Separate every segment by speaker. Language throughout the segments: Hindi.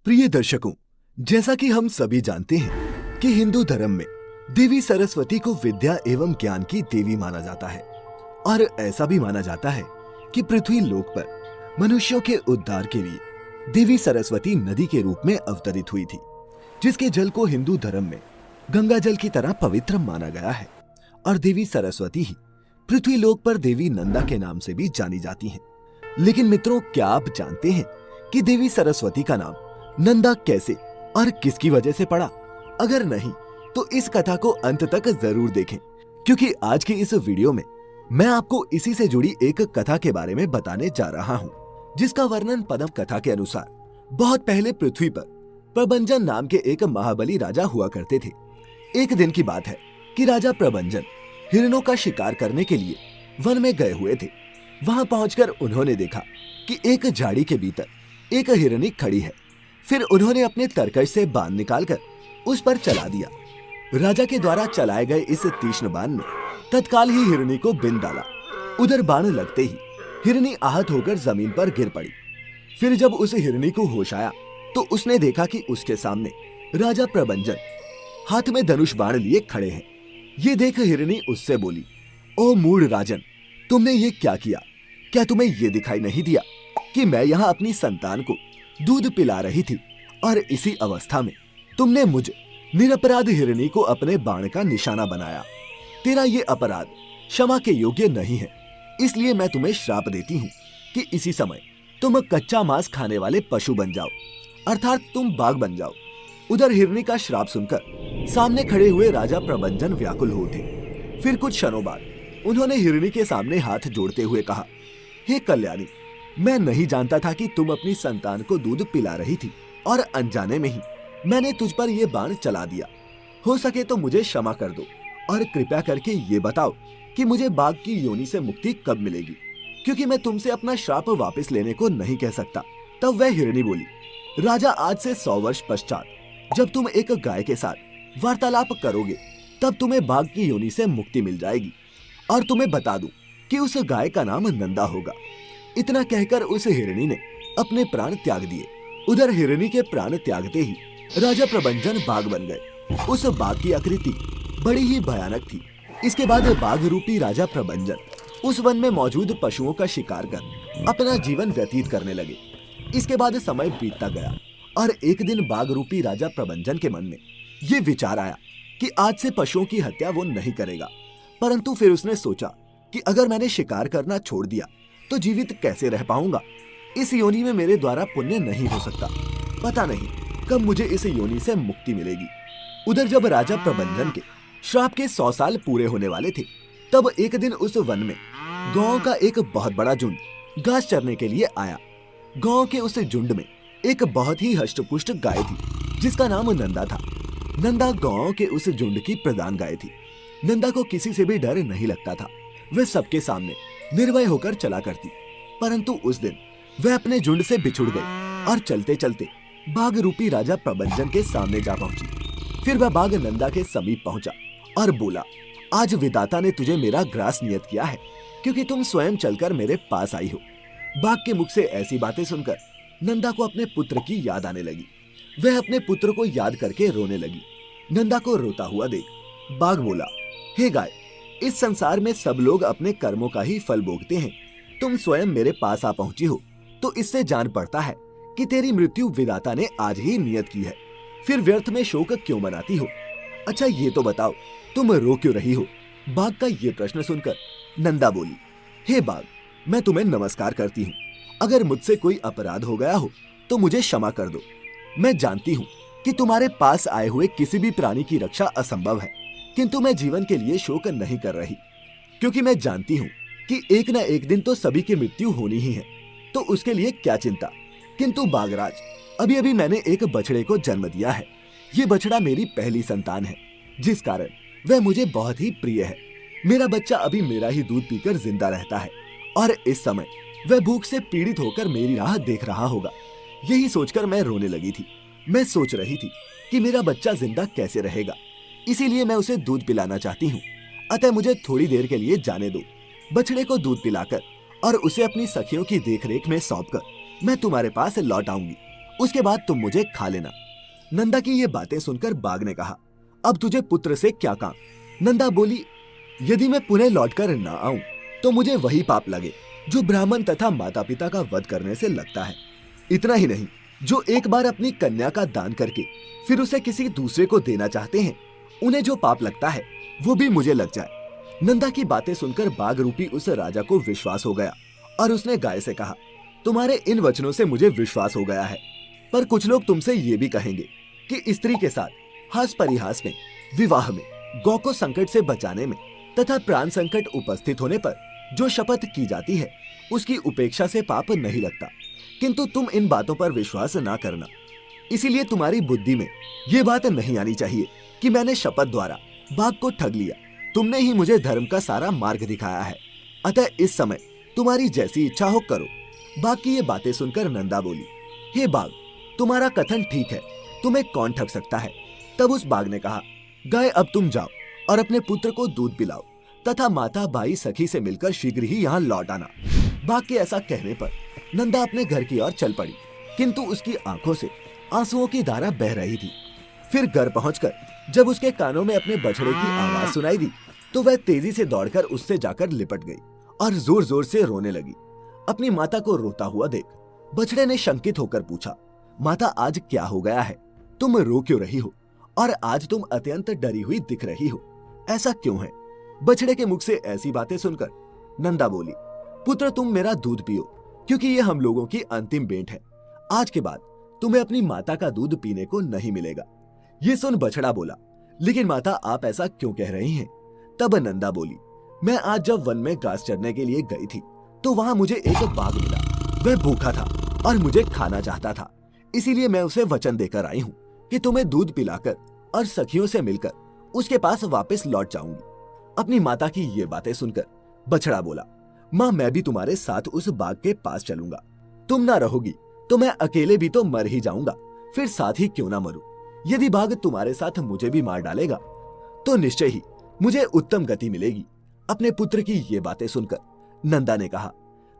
Speaker 1: प्रिय दर्शकों, जैसा कि हम सभी जानते हैं कि हिंदू धर्म में देवी सरस्वती को विद्या एवं ज्ञान की देवी माना जाता है और ऐसा भी माना जाता है कि पृथ्वी लोक पर मनुष्यों के उद्धार के लिए देवी सरस्वती नदी के रूप में अवतरित हुई थी, जिसके जल को हिंदू धर्म में गंगा जल की तरह पवित्र माना गया है। और देवी सरस्वती ही पृथ्वी लोक पर देवी नंदा के नाम से भी जानी जाती हैं। लेकिन मित्रों, क्या आप जानते हैं कि देवी सरस्वती का नाम नंदा कैसे और किसकी वजह से पड़ा? अगर नहीं तो इस कथा को अंत तक जरूर देखें, क्योंकि आज की इस वीडियो में मैं आपको इसी से जुड़ी एक कथा के बारे में बताने जा रहा हूँ, जिसका वर्णन पद्म कथा के अनुसार बहुत पहले पृथ्वी पर प्रबंजन नाम के एक महाबली राजा हुआ करते थे। एक दिन की बात है कि राजा प्रबंजन हिरणों का शिकार करने के लिए वन में गए हुए थे। वहां पहुंचकर उन्होंने देखा कि एक झाड़ी के भीतर एक हिरनी खड़ी है। फिर उन्होंने अपने तरकश से बाण निकालकर उस पर चला दिया। राजा के द्वारा चलाए गए इस तीक्ष्ण बाण ने तत्काल ही हिरनी को बिंद डाला। उधर बाण लगते ही हिरनी आहत होकर जमीन पर गिर पड़ी। फिर जब उस हिरनी को होश आया तो उसने देखा कि उसके सामने राजा प्रबंजन हाथ में धनुष बाण लिए खड़े हैं। ये देख हिरनी उससे बोली, ओ मूढ़ राजन, तुमने ये क्या किया? क्या तुम्हें ये दिखाई नहीं दिया कि मैं यहाँ अपनी संतान को दूध पिला रही थी और इसी अवस्था में तुमने मुझ निरपराध हिरनी को अपने बाण का निशाना बनाया? तेरा ये अपराध क्षमा के योग्य नहीं है, इसलिए मैं तुम्हें श्राप देती हूँ कि इसी समय तुम कच्चा मांस खाने वाले पशु बन जाओ, अर्थात तुम बाघ बन जाओ। उधर हिरनी का श्राप सुनकर सामने खड़े हुए राजा प्रबंजन व्याकुल हो उठे। फिर कुछ क्षणों बाद उन्होंने हिरनी के सामने हाथ जोड़ते हुए कहा, हे कल्याणी, मैं नहीं जानता था कि तुम अपनी संतान को दूध पिला रही थी और अनजाने में ही मैंने तुझ पर यह बाण चला दिया। हो सके तो मुझे क्षमा कर दो और कृपया करके ये बताओ कि मुझे बाघ की योनि से मुक्ति कब मिलेगी, क्योंकि मैं तुमसे अपना श्राप वापस लेने को नहीं कह सकता। तब वह हिरनी बोली, राजा, आज से 100 वर्ष पश्चात जब तुम एक गाय के साथ वार्तालाप करोगे तब तुम्हें बाघ की योनि से मुक्ति मिल जाएगी। और तुम्हें बता दूं कि उस गाय का नाम नंदा होगा। इतना कहकर उस हिरनी ने अपने प्राण त्याग दिए। उधर हिरनी के प्राण त्यागते ही राजा प्रबंजन बाघ बन गए। उस बाघ की आकृति बड़ी ही भयानक थी। इसके बाद बाघ रूपी राजा प्रबंजन उस वन में मौजूद पशुओं का शिकार कर अपना जीवन व्यतीत करने लगे। इसके बाद समय बीतता गया और एक दिन बाघ रूपी राजा प्रबंजन के मन में ये विचार आया कि आज से पशुओं की हत्या वो नहीं करेगा। परंतु फिर उसने सोचा कि अगर मैंने शिकार करना छोड़ दिया तो जीवित कैसे रह पाऊंगा? इस योनि में मेरे द्वारा पुण्य नहीं हो सकता। पता नहीं कब मुझे इस योनि से मुक्ति मिलेगी। उधर जब राजा प्रबंजन के श्राप के 100 साल पूरे होने वाले थे, तब एक दिन उस वन में गांव का एक बहुत बड़ा झुंड घास चरने के लिए आया। गांव के उस झुंड में एक बहुत ही हष्टपुष्ट गाय थी, जिसका नाम नंदा था। नंदा गांव के उस झुंड की प्रधान गाय थी। नंदा को किसी से भी डर नहीं लगता था। वह सबके सामने निर्भय होकर चला करती। परंतु उस दिन वह अपने झुंड से बिछुड़ गई और चलते चलते बाघ रूपी राजा प्रबंजन के सामने जा पहुंची। फिर वह बाघ नंदा के समीप पहुंचा और बोला, आज विधाता ने तुझे मेरा ग्रास नियत किया है, क्योंकि तुम स्वयं चलकर मेरे पास आई हो। बाघ के मुख से ऐसी बातें सुनकर नंदा को अपने पुत्र की याद आने लगी। वह अपने पुत्र को याद करके रोने लगी। नंदा को रोता हुआ देख बाघ बोला, हे गाय, इस संसार में सब लोग अपने कर्मों का ही फल भोगते हैं। तुम स्वयं मेरे पास आ पहुंची हो तो इससे जान पड़ता है कि तेरी मृत्यु विधाता ने आज ही नियत की है। फिर व्यर्थ में शोक क्यों मनाती हो? अच्छा ये तो बताओ, तुम रो क्यों रही हो? बाघ का ये प्रश्न सुनकर नंदा बोली, हे बाघ, मैं तुम्हें नमस्कार करती हूँ। अगर मुझसे कोई अपराध हो गया हो तो मुझे क्षमा कर दो। मैं जानती हूँ कि तुम्हारे पास आए हुए किसी भी प्राणी की रक्षा असंभव है, किंतु मैं जीवन के लिए शोक नहीं कर रही, क्योंकि मैं जानती हूँ कि एक न एक दिन तो सभी की मृत्यु होनी ही है, तो उसके लिए क्या चिंता। किंतु बाघराज, अभी अभी मैंने एक बछड़े को जन्म दिया है। ये बछड़ा मेरी पहली संतान है, जिस कारण वह मुझे बहुत ही प्रिय है। मेरा बच्चा अभी मेरा ही दूध पीकर जिंदा रहता है और इस समय वह भूख से पीड़ित होकर मेरी राह देख रहा होगा। यही सोचकर मैं रोने लगी थी। मैं सोच रही थी कि मेरा बच्चा जिंदा कैसे रहेगा, इसीलिए मैं उसे दूध पिलाना चाहती हूँ। अतः मुझे थोड़ी देर के लिए जाने दो। बछड़े को दूध पिलाकर और उसे अपनी सखियों की देखरेख में सौंपकर मैं तुम्हारे पास लौट आऊंगी उसके बाद तुम मुझे खा लेना। नंदा की ये बातें सुनकर बाघ ने कहा, अब तुझे पुत्र से क्या काम। नंदा बोली, यदि मैं पुनः लौटकर ना आऊं तो मुझे वही पाप लगे जो ब्राह्मण तथा माता पिता का वध करने से लगता है। इतना ही नहीं, जो एक बार अपनी कन्या का दान करके फिर उसे किसी दूसरे को देना चाहते हैं, उन्हें जो पाप लगता है वो भी मुझे लग जाए। नंदा की बातें सुनकर बाघ रूपी उस राजा को विश्वास हो गया और उसने गाय से कहा, तुम्हारे इन वचनों से मुझे विश्वास हो गया है, पर कुछ लोग तुमसे ये भी कहेंगे कि स्त्री के साथ हास परिहास में, विवाह में, गौ को संकट से बचाने में तथा प्राण संकट उपस्थित होने पर जो शपथ की जाती है उसकी उपेक्षा से पाप नहीं लगता। किंतु तुम इन बातों पर विश्वास ना करना। इसीलिए तुम्हारी बुद्धि में ये बात नहीं आनी चाहिए कि मैंने शपथ द्वारा बाघ को ठग लिया। तुमने ही मुझे धर्म का सारा मार्ग दिखाया है, अतः इस समय तुम्हारी जैसी इच्छा हो करो। बाघ की ये बातें सुनकर नंदा बोली, हे बाघ, तुम्हारा कथन ठीक है, तुम्हें कौन ठग सकता है। तब उस बाघ ने कहा, गाय अब तुम जाओ और अपने पुत्र को दूध पिलाओ तथा माता बाई सखी से मिलकर शीघ्र ही यहाँ लौट आना। बाघ के ऐसा कहने पर नंदा अपने घर की ओर चल पड़ी, किंतु उसकी आंखों से आंसुओं की धारा बह रही थी। फिर घर पहुंचकर जब उसके कानों में अपने बछड़े की आवाज सुनाई दी तो वह तेजी से दौड़कर उससे जाकर लिपट गई और जोर जोर से रोने लगी। अपनी माता को रोता हुआ देख बछड़े ने शंकित होकर पूछा, माता आज क्या हो गया है, तुम रो क्यों रही हो और आज तुम अत्यंत डरी हुई दिख रही हो, ऐसा क्यों है। बछड़े के मुख से ऐसी बातें सुनकर नंदा बोली, पुत्र तुम मेरा दूध पियो, क्योंकि ये हम लोगों की अंतिम भेंट है। आज के बाद तुम्हें अपनी माता का दूध पीने को नहीं मिलेगा। ये सुन बछड़ा बोला, लेकिन माता आप ऐसा क्यों कह रही हैं। तब नंदा बोली, मैं आज जब वन में घास चरने के लिए गई थी तो वहां मुझे एक बाघ मिला। वह भूखा था और मुझे खाना चाहता था, इसीलिए मैं उसे वचन देकर आई हूँ कि तुम्हें दूध पिलाकर और सखियों से मिलकर उसके पास वापस लौट जाऊंगी। अपनी माता की ये बातें सुनकर बछड़ा बोला, माँ मैं भी तुम्हारे साथ उस बाघ के पास चलूंगा। तुम ना रहोगी तो मैं अकेले भी तो मर ही जाऊंगा, फिर साथ ही क्यों ना मरूं। यदि बाघ तुम्हारे साथ मुझे भी मार डालेगा तो निश्चय ही मुझे उत्तम गति मिलेगी। अपने पुत्र की ये बातें सुनकर नंदा ने कहा,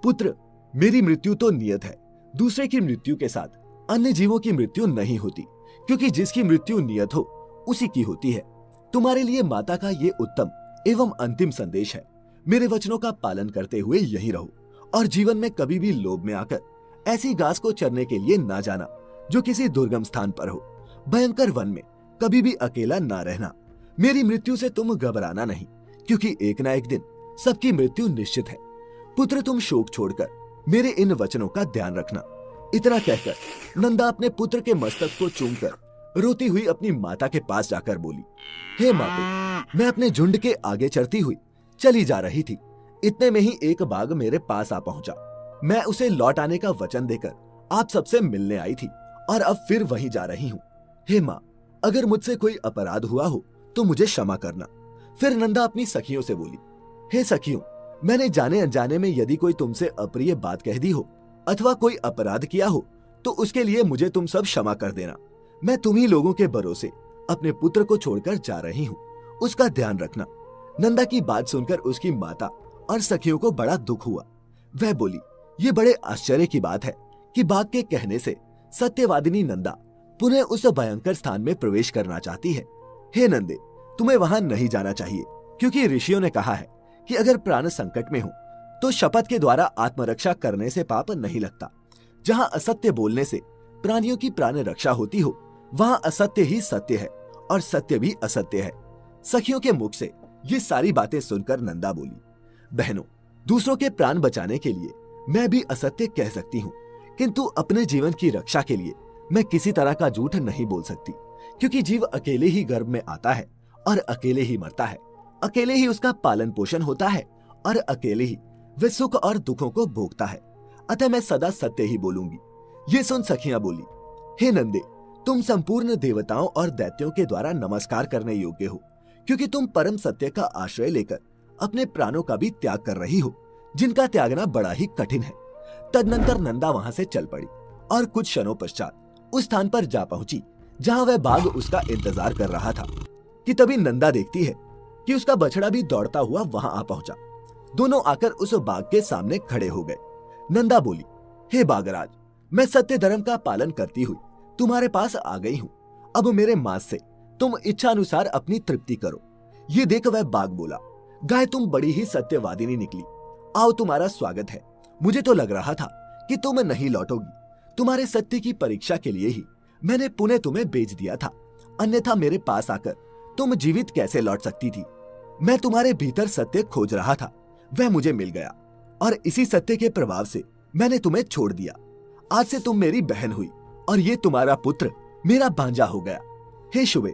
Speaker 1: पुत्र मेरी मृत्यु तो नियत है, दूसरे की मृत्यु के साथ अन्य जीवों की मृत्यु नहीं होती, क्योंकि जिसकी मृत्यु नियत हो उसी की होती है। तुम्हारे लिए माता का ये उत्तम एवं अंतिम संदेश है, मेरे वचनों का पालन करते हुए यहीं रहो और जीवन में कभी भी लोभ में आकर ऐसी घास को चरने के लिए ना जाना जो किसी दुर्गम स्थान पर हो। भयंकर वन में कभी भी अकेला ना रहना। मेरी मृत्यु से तुम घबराना नहीं, क्योंकि एक ना एक दिन सबकी मृत्यु निश्चित है। पुत्र तुम शोक छोड़कर मेरे इन वचनों का ध्यान रखना। इतना कहकर नंदा अपने पुत्र के मस्तक को चूमकर रोती हुई अपनी माता के पास जाकर बोली, हे माते, मैं अपने झुंड के आगे चढ़ती हुई चली जा रही थी। इतने में ही एक बाघ मेरे पास आ पहुंचा। मैं उसे लौट आने का वचन देकर आप सबसे मिलने आई थी और अब फिर वहीं जा रही हूँ। हे माँ, अगर मुझसे कोई अपराध हुआ हो तो मुझे क्षमा करना। फिर नंदा अपनी सखियों से बोली, हे सखियों, मैंने जाने अनजाने में यदि कोई तुमसे अप्रिय बात कह दी हो अथवा कोई अपराध किया हो तो उसके लिए मुझे तुम सब क्षमा कर देना। मैं तुम्ही लोगों के भरोसे अपने पुत्र को छोड़कर जा रही हूँ, उसका ध्यान रखना। नंदा की बात सुनकर उसकी माता और सखियों को बड़ा दुख हुआ। वह बोली, ये बड़े आश्चर्य की बात है कि बाघ के कहने से सत्यवादिनी नंदा पुनः उस भयंकर स्थान में प्रवेश करना चाहती है। हे नंदे, तुम्हें वहां नहीं जाना चाहिए, क्योंकि ऋषियों ने कहा है कि अगर प्राण संकट में हो तो शपथ के द्वारा आत्मरक्षा करने से पाप नहीं लगता। जहां असत्य बोलने से प्राणियों की प्राण रक्षा होती हो वहां असत्य ही सत्य है और सत्य भी असत्य है। सखियों के मुख से ये सारी बातें सुनकर नंदा बोली, बहनों, दूसरों के प्राण बचाने के लिए मैं भी असत्य कह सकती हूँ, किंतु अपने जीवन की रक्षा के लिए मैं किसी तरह का झूठ नहीं बोल सकती, क्योंकि जीव अकेले ही गर्भ में आता है और अकेले ही मरता है, अकेले ही उसका पालन पोषण होता है और अकेले ही वह सुख और दुखों को भोगता है। अतः मैं सदा सत्य ही बोलूंगी। ये सुन सखियां बोली, हे नंदे, तुम संपूर्ण देवताओं और दैत्यों के द्वारा नमस्कार करने योग्य हो, क्योंकि तुम परम सत्य का आश्रय लेकर अपने प्राणों का भी त्याग कर रही हो, जिनका त्यागना बड़ा ही कठिन है। तदनंतर नंदा वहां से चल पड़ी और कुछ क्षणों पश्चात उस स्थान पर जा पहुंची जहां वह बाघ उसका इंतजार कर रहा था कि तभी नंदा देखती है कि उसका बछड़ा भी दौड़ता हुआ वहां आ पहुंचा। दोनों आकर उस बाघ के सामने खड़े हो गए। नंदा बोली, हे बाघराज, मैं सत्य धर्म का पालन करती हुई तुम्हारे पास आ गई हूँ। अब मेरे मांस से तुम इच्छा अनुसार अपनी तृप्ति करो। ये देख वह बाघ बोला, गाय तुम बड़ी ही सत्यवादिनी निकली। आओ तुम्हारा स्वागत है। मुझे तो लग रहा था कि तुम नहीं लौटोगी। तुम्हारे सत्य की परीक्षा के लिए ही मैंने पुणे तुम्हें बेच दिया था, अन्यथा मेरे पास आकर तुम जीवित कैसे लौट सकती थी। मैं तुम्हारे भीतर सत्य खोज रहा था, वह मुझे मिल गया और इसी सत्य के प्रभाव से मैंने तुम्हें छोड़ दिया। आज से तुम मेरी बहन हुई और ये तुम्हारा पुत्र मेरा भांजा हो गया। हे शुभे,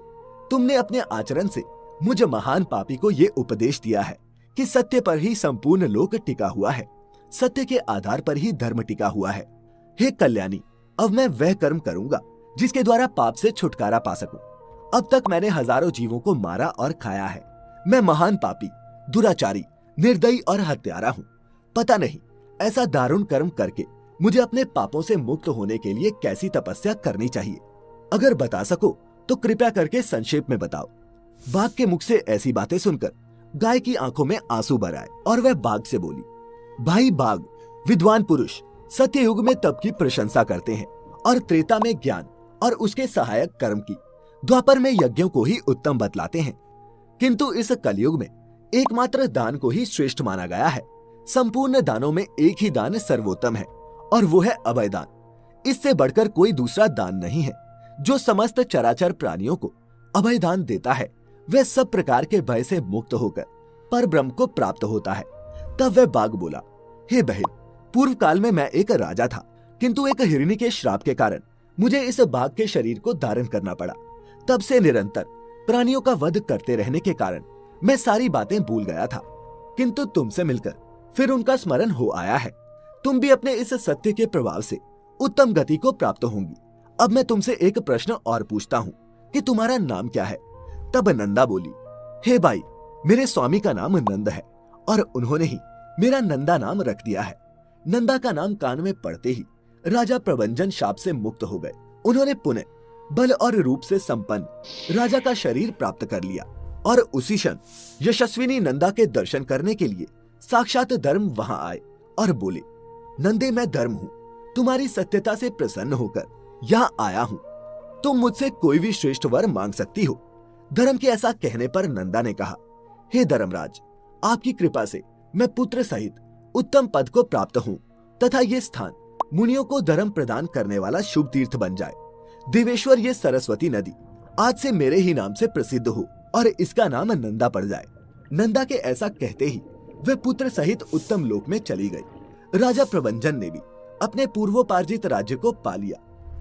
Speaker 1: तुमने अपने आचरण से मुझ महान पापी को ये उपदेश दिया है कि सत्य पर ही संपूर्ण लोक टिका हुआ है, सत्य के आधार पर ही धर्म टिका हुआ है। हे कल्याणी, अब मैं वह कर्म करूंगा जिसके द्वारा पाप से छुटकारा पा सकूं। अब तक मैंने हजारों जीवों को मारा और खाया है। मैं महान पापी, दुराचारी, निर्दयी और हत्यारा हूँ। पता नहीं ऐसा दारुण कर्म करके मुझे अपने पापों से मुक्त होने के लिए कैसी तपस्या करनी चाहिए। अगर बता सको तो कृपया करके संक्षेप में बताओ। बाघ के मुख से ऐसी बातें सुनकर गाय की आंखों में आंसू भर आए और वह बाघ से बोली, भाई बाघ, विद्वान पुरुष सत्ययुग में तप की प्रशंसा करते हैं और त्रेता में ज्ञान और उसके सहायक कर्म की, द्वापर में यज्ञों को ही उत्तम बतलाते हैं, किंतु इस कलयुग में एकमात्र दान को ही श्रेष्ठ माना गया है। संपूर्ण दानों में एक ही दान सर्वोत्तम है और वो है अभय दान। इससे बढ़कर कोई दूसरा दान नहीं है। जो समस्त चराचर प्राणियों को अभय दान देता है वह सब प्रकार के भय से मुक्त होकर पर ब्रह्म को प्राप्त होता है। तब वह बाघ बोला, हे बहन, पूर्व काल में मैं एक राजा था, किंतु एक हिरणी के श्राप के कारण मुझे इस बाघ के शरीर को धारण करना पड़ा। तब से निरंतर प्राणियों का वध करते रहने के कारण मैं सारी बातें भूल गया था, किंतु तुमसे मिलकर फिर उनका स्मरण हो आया है। तुम भी अपने इस सत्य के प्रभाव से उत्तम गति को प्राप्त होंगी। अब मैं तुमसे एक प्रश्न और पूछता हूँ कि तुम्हारा नाम क्या है। तब नंदा बोली, हे भाई, मेरे स्वामी का नाम नंद है और उन्होंने ही मेरा नंदा नाम रख दिया है। नंदा का नाम कान में पड़ते ही राजा प्रभंजन शाप से मुक्त हो गए। उन्होंने पुनः बल और रूप से संपन्न राजा का शरीर प्राप्त कर लिया और उसी क्षण यशस्विनी नंदा के दर्शन करने के लिए साक्षात धर्म वहां आए और बोले, नंदे, मैं धर्म हूँ, तुम्हारी सत्यता से प्रसन्न होकर यहाँ आया हूँ। तुम मुझसे कोई भी श्रेष्ठ वर मांग सकती हो। धर्म के ऐसा कहने पर नंदा ने कहा, हे धर्मराज, आपकी कृपा से मैं पुत्र सहित उत्तम पद को प्राप्त हूँ तथा ये स्थान मुनियों को धर्म प्रदान करने वाला शुभ तीर्थ बन जाए। देवेश्वर, ये सरस्वती नदी आज से मेरे ही नाम से प्रसिद्ध हो और इसका नाम नंदा पड़ जाए। नंदा के ऐसा कहते ही वह पुत्र सहित उत्तम लोक में चली गई। राजा प्रभंजन ने भी अपने पूर्वोपार्जित राज्य को पा लिया।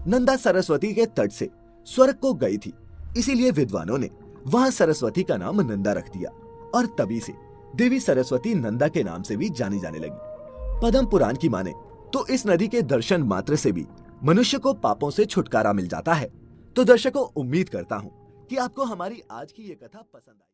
Speaker 1: नंदा सरस्वती के तट से स्वर्ग को गई थी, इसीलिए विद्वानों ने वहां सरस्वती का नाम नंदा रख दिया और तभी से देवी सरस्वती नंदा के नाम से भी जानी जाने लगी। पद्म पुराण की माने तो इस नदी के दर्शन मात्र से भी मनुष्य को पापों से छुटकारा मिल जाता है। तो दर्शकों, उम्मीद करता हूँ कि आपको हमारी आज की ये कथा पसंद आई।